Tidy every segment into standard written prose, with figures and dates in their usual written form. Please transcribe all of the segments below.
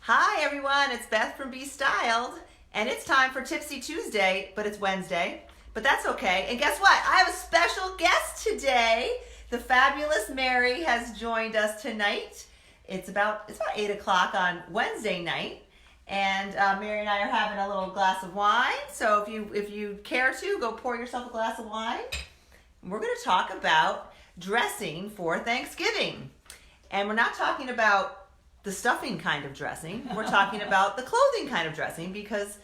Hi everyone, it's Beth from Be Styled, and it's time for Tipsy Tuesday, but it's Wednesday, but that's okay. And guess what? I have a special guest today. The fabulous Mary has joined us tonight. It's about 8 o'clock on Wednesday night, and Mary and I are having a little glass of wine. So if you care to, go pour yourself a glass of wine. We're going to talk about dressing for Thanksgiving, and we're not talking about the stuffing kind of dressing. We're talking about the clothing kind of dressing because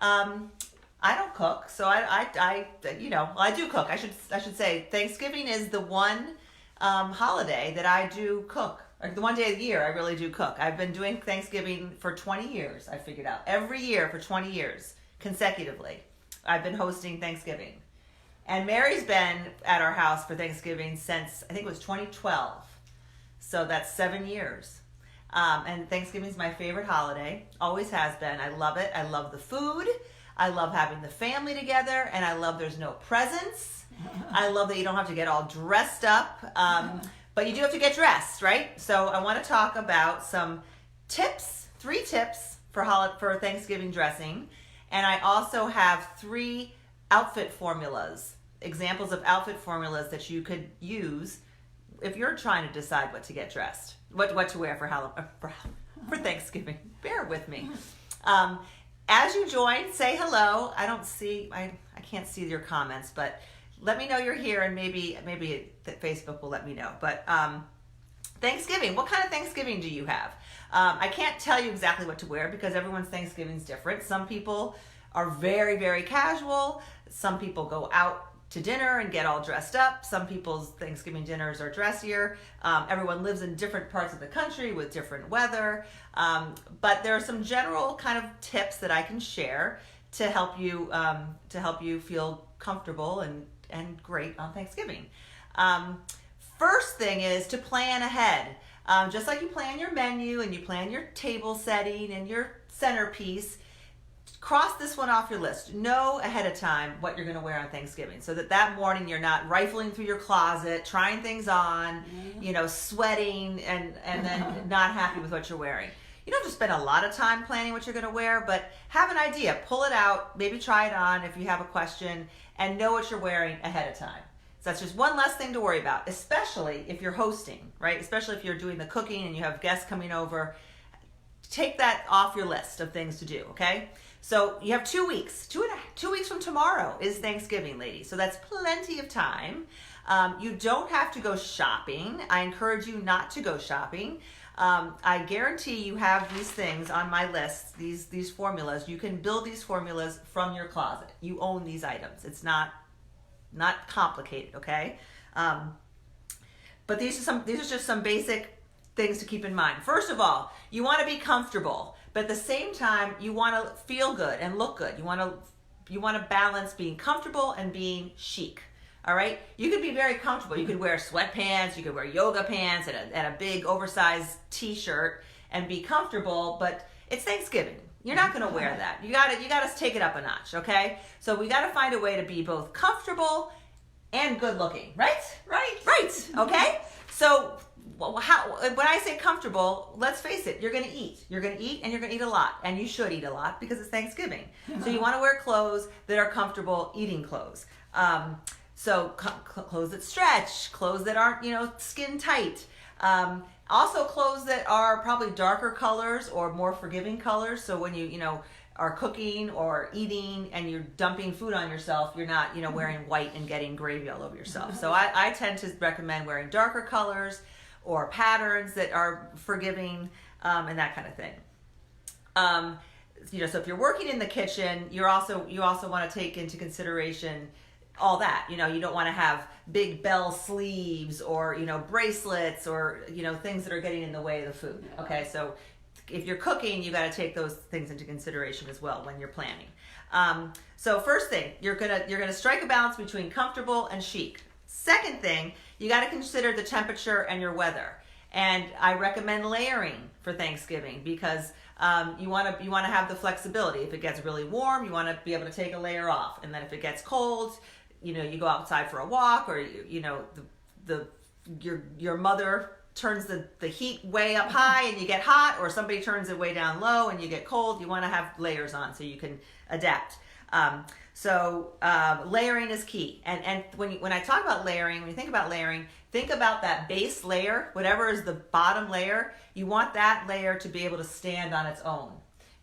I don't cook, so I do cook. I should say Thanksgiving is the one holiday that I do cook. Or the one day of the year I really do cook. I've been doing Thanksgiving for 20 years. I figured out every year for 20 years consecutively. I've been hosting Thanksgiving, and Mary's been at our house for Thanksgiving since I think it was 2012. So that's 7 years. And Thanksgiving's my favorite holiday. Always has been. I love it. I love the food. I love having the family together. And I love there's no presents. I love that you don't have to get all dressed up. But you do have to get dressed, right? So I want to talk about some tips, 3 tips for Thanksgiving dressing. And I also have 3 outfit formulas, examples of outfit formulas that you could use if you're trying to decide what to get dressed, what to wear for Thanksgiving. Bear with me. As you join, say hello. I can't see your comments, but let me know you're here, and maybe Facebook will let me know. But Thanksgiving, what kind of Thanksgiving do you have? I can't tell you exactly what to wear because everyone's Thanksgiving is different. Some people are very, very casual. Some people go out to dinner and get all dressed up. Some people's Thanksgiving dinners are dressier. Everyone lives in different parts of the country with different weather. But there are some general kind of tips that I can share to help you feel comfortable and great on Thanksgiving. First thing is to plan ahead. Just like you plan your menu and you plan your table setting and your centerpiece, cross this one off your list. Know ahead of time what you're going to wear on Thanksgiving so that morning you're not rifling through your closet, trying things on, sweating and then not happy with what you're wearing. You don't have to spend a lot of time planning what you're going to wear, but have an idea. Pull it out, maybe try it on if you have a question, and know what you're wearing ahead of time. So that's just one less thing to worry about, especially if you're hosting, right? Especially if you're doing the cooking and you have guests coming over. Take that off your list of things to do, okay? So you have 2 weeks. 2 weeks from tomorrow is Thanksgiving, ladies. So that's plenty of time. You don't have to go shopping. I encourage you not to go shopping. I guarantee you have these things on my list, these formulas. You can build these formulas from your closet. You own these items. It's not complicated, okay? But these are just some basic things to keep in mind. First of all, you want to be comfortable, but at the same time, you want to feel good and look good. You want to balance being comfortable and being chic. All right? You could be very comfortable. You could wear sweatpants, you could wear yoga pants and a big oversized t-shirt and be comfortable, but it's Thanksgiving. You're not going to wear that. You got to take it up a notch, okay? So we got to find a way to be both comfortable and good looking, right? Right. Okay? So when I say comfortable, let's face it, you're going to eat. You're going to eat, and you're going to eat a lot. And you should eat a lot because it's Thanksgiving. So you want to wear clothes that are comfortable eating clothes. So clothes that stretch, clothes that aren't, skin tight. Also clothes that are probably darker colors or more forgiving colors. So when you are cooking or eating and you're dumping food on yourself, you're not, wearing white and getting gravy all over yourself. So I tend to recommend wearing darker colors or patterns that are forgiving, and that kind of thing. So if you're working in the kitchen, you also want to take into consideration all that. You don't want to have big bell sleeves or, bracelets or, things that are getting in the way of the food. Okay, so if you're cooking, you got to take those things into consideration as well when you're planning. So first thing, you're gonna strike a balance between comfortable and chic. Second thing, you got to consider the temperature and your weather. And I recommend layering for Thanksgiving because you want to have the flexibility. If it gets really warm, you want to be able to take a layer off, and then if it gets cold, you go outside for a walk, or your mother turns the heat way up high and you get hot, or somebody turns it way down low and you get cold. You want to have layers on so you can adapt. Layering is key. And when I talk about layering, when you think about layering, think about that base layer, whatever is the bottom layer. You want that layer to be able to stand on its own.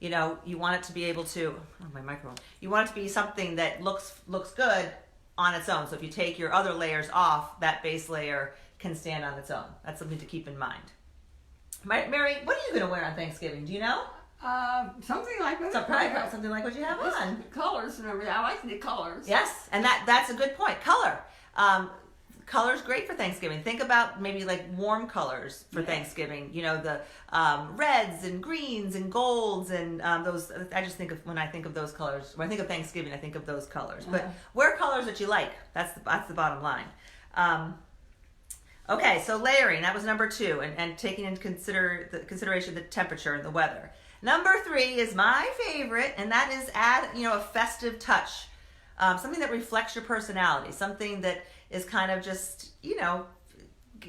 You know, you want it to be able to, my microphone. You want it to be something that looks good on its own. So if you take your other layers off, that base layer can stand on its own. That's something to keep in mind. Mary, what are you going to wear on Thanksgiving? Do you know? Something like that. Something like what you have on. Colors and everything. I like the colors. Yes, and that's a good point. Color. Color's great for Thanksgiving. Think about maybe like warm colors for Thanksgiving. You know, the reds and greens and golds and those. I just think of when I think of those colors. When I think of Thanksgiving, I think of those colors. But wear colors that you like. That's the bottom line. Okay, so layering. That was number 2, and taking into consideration the temperature and the weather. Number 3 is my favorite, and that is add a festive touch. Something that reflects your personality, something that is kind of just,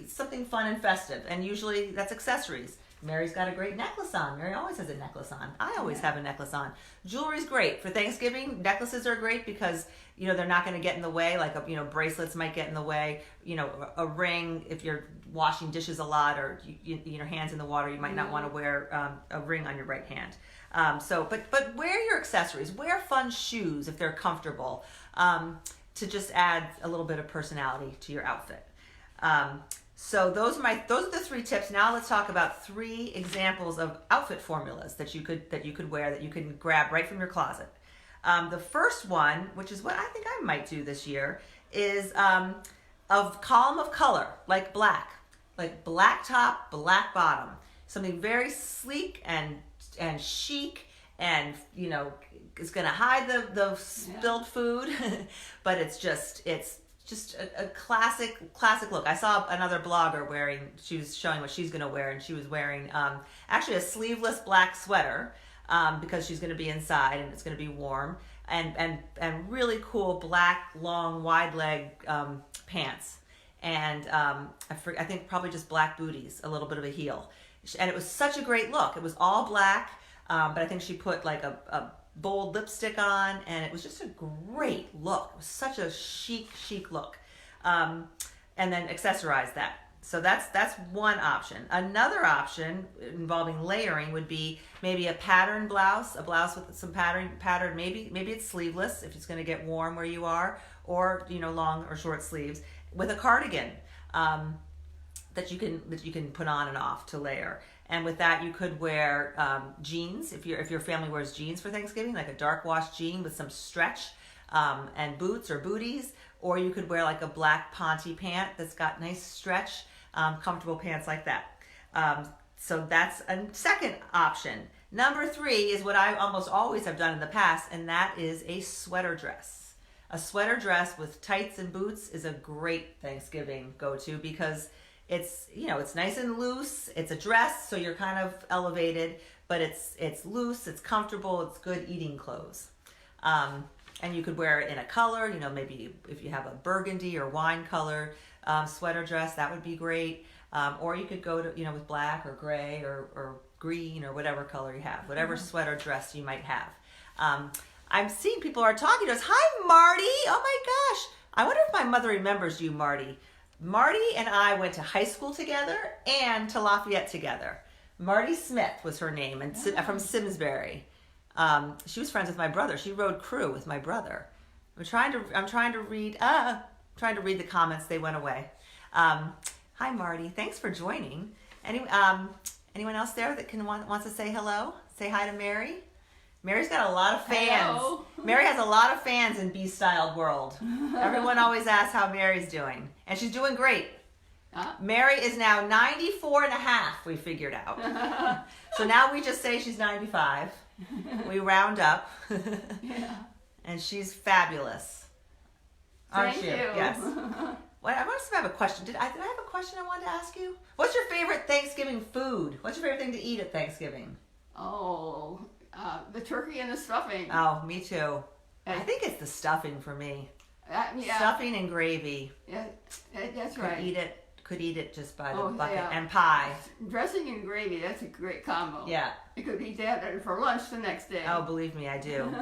something fun and festive. And usually that's accessories. Mary's got a great necklace on. Mary always has a necklace on. I always have a necklace on. Jewelry's great. For Thanksgiving, necklaces are great because, they're not going to get in the way. Like, bracelets might get in the way. A ring, if you're washing dishes a lot or your hands in the water, you might not want to wear a ring on your right hand. But wear your accessories. Wear fun shoes if they're comfortable, to just add a little bit of personality to your outfit. So those are the 3 tips. Now let's talk about 3 examples of outfit formulas that you could wear, that you can grab right from your closet. The first one, which is what I think I might do this year, is a column of color, like black top, black bottom, something very sleek and chic, and it's gonna hide the spilled food, but it's just a classic look. I saw another blogger she was showing what she's gonna wear, and she was wearing actually a sleeveless black sweater, because she's gonna be inside and it's gonna be warm, and really cool black long wide leg pants, and I think probably just black booties, a little bit of a heel, and it was such a great look. It was all black, but I think she put like a bold lipstick on, and it was just a great look. It was such a chic look, and then accessorize that. So that's one option. Another option involving layering would be maybe a patterned blouse, a blouse with some pattern. Maybe it's sleeveless if it's going to get warm where you are, or long or short sleeves, with a cardigan that you can put on and off to layer. And with that, you could wear jeans if your family wears jeans for Thanksgiving, like a dark wash jean with some stretch, and boots or booties, or you could wear like a black ponte pant that's got nice stretch, comfortable pants like that. So that's a second option. Number 3 is what I almost always have done in the past, and that is a sweater dress. A sweater dress with tights and boots is a great Thanksgiving go-to because it's nice and loose. It's a dress, so you're kind of elevated, but it's loose, it's comfortable, it's good eating clothes. And you could wear it in a color, maybe if you have a burgundy or wine color sweater dress, that would be great. Or you could go to, with black or gray or green or whatever color you have, whatever sweater dress you might have. I'm seeing people are talking to us. Hi, Marty. Oh my gosh. I wonder if my mother remembers you, Marty. Marty and I went to high school together and to Lafayette together. Marty Smith was her name, and from Simsbury. She was friends with my brother. She rode crew with my brother. I'm trying to read the comments. They went away. Hi, Marty. Thanks for joining. Anyone else there that wants to say hello? Say hi to Mary. Mary's got a lot of fans. Hello. Mary has a lot of fans in Bee-Styled World. Everyone always asks how Mary's doing. And she's doing great. Mary is now 94 and a half, we figured out. So now we just say she's 95. We round up. Yeah. And she's fabulous. Aren't Thank you? you. Yes. Well, I must have a question. Did I have a question I wanted to ask you? What's your favorite Thanksgiving food? What's your favorite thing to eat at Thanksgiving? Oh, the turkey and the stuffing. Oh, me too. I think it's the stuffing for me. Yeah. Stuffing and gravy. Yeah, that's Could right. eat it could eat it just by the Oh, bucket. yeah. And pie. Dressing and gravy, that's a great combo. Yeah. You could eat that for lunch the next day. Oh, believe me, I do.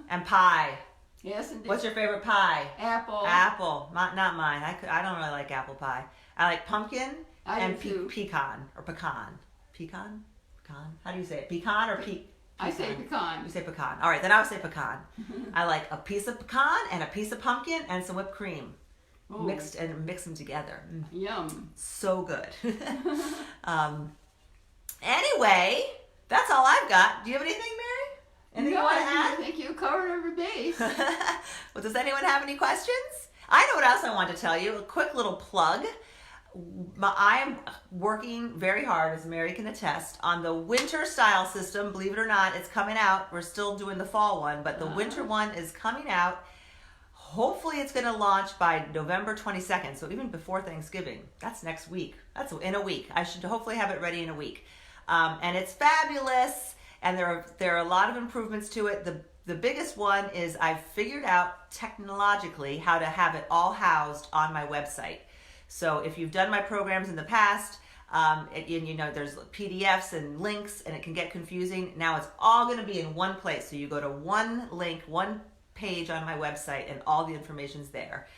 And pie. Yes, indeed. What's your favorite pie? Apple. Apple. Not mine. I don't really like apple pie. I like pumpkin I and do too. pecan or pecan. Pecan? Pecan? How do you say it? Pecan or pecan? I say pecan. You say pecan. All right, then I'll say pecan. I like a piece of pecan and a piece of pumpkin and some whipped cream. Ooh. Mix them together. Yum. So good. Anyway, that's all I've got. Do you have anything, Mary? Anything you want to add? I think you covered every base. Well, does anyone have any questions? I know what else I want to tell you. A quick little plug. I am working very hard, as Mary can attest, on the winter style system. Believe it or not, it's coming out. We're still doing the fall one, but the winter one is coming out. Hopefully it's going to launch by November 22nd, so even before Thanksgiving. That's next week. That's in a week. I should hopefully have it ready in a week. And it's fabulous, and there are a lot of improvements to it. The biggest one is I've figured out technologically how to have it all housed on my website. So if you've done my programs in the past, and you know there's PDFs and links, and it can get confusing. Now it's all going to be in one place. So you go to one link, one page on my website, and all the information's there.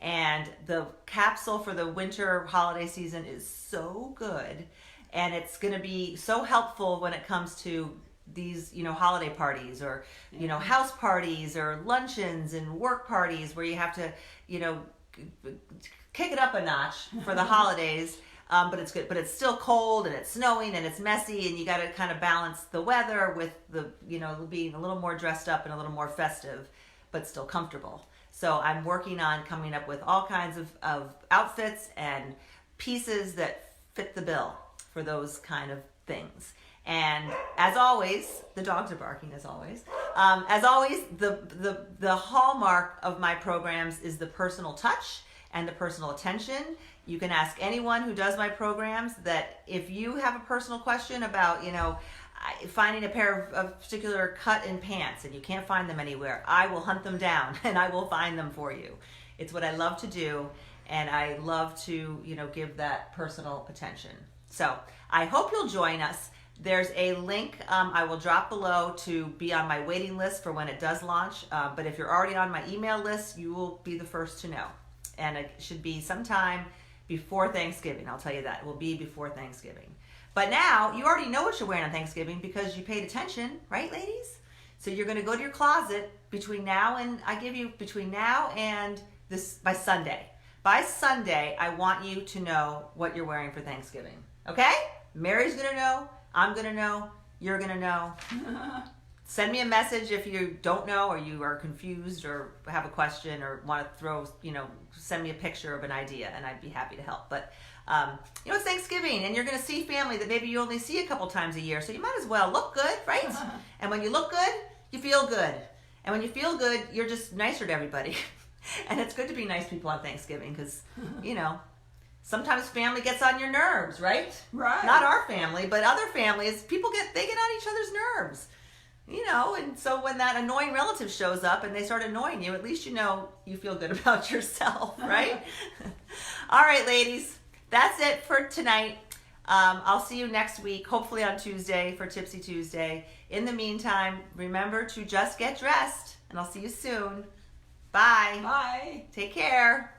And the capsule for the winter holiday season is so good, and it's going to be so helpful when it comes to these, holiday parties or, house parties or luncheons and work parties where you have to, kick it up a notch for the holidays. But it's good. But it's still cold and it's snowing and it's messy, and you got to kind of balance the weather with the, being a little more dressed up and a little more festive, but still comfortable. So I'm working on coming up with all kinds of outfits and pieces that fit the bill for those kind of things. And as always, the dogs are barking as always. The hallmark of my programs is the personal touch and the personal attention. You can ask anyone who does my programs that if you have a personal question about, finding a pair of particular cut in pants and you can't find them anywhere, I will hunt them down and I will find them for you. It's what I love to do, and I love to, give that personal attention. So I hope you'll join us. There's a link I will drop below to be on my waiting list for when it does launch. But if you're already on my email list, you will be the first to know. And it should be sometime before Thanksgiving. I'll tell you that. It will be before Thanksgiving. But now, you already know what you're wearing on Thanksgiving because you paid attention, right, ladies? So you're going to go to your closet between now and this by Sunday. By Sunday, I want you to know what you're wearing for Thanksgiving. Okay? Mary's going to know. I'm going to know. You're going to know. Send me a message if you don't know or you are confused or have a question or want to send me a picture of an idea, and I'd be happy to help. But, it's Thanksgiving, and you're going to see family that maybe you only see a couple times a year, so you might as well look good, right? And when you look good, you feel good. And when you feel good, you're just nicer to everybody. And it's good to be nice people on Thanksgiving because, sometimes family gets on your nerves, right? Right. Not our family, but other families, they get on each other's nerves. And so when that annoying relative shows up and they start annoying you, at least you feel good about yourself, right? All right, ladies, that's it for tonight. I'll see you next week, hopefully on Tuesday for Tipsy Tuesday. In the meantime, remember to just get dressed, and I'll see you soon. Bye. Bye. Take care.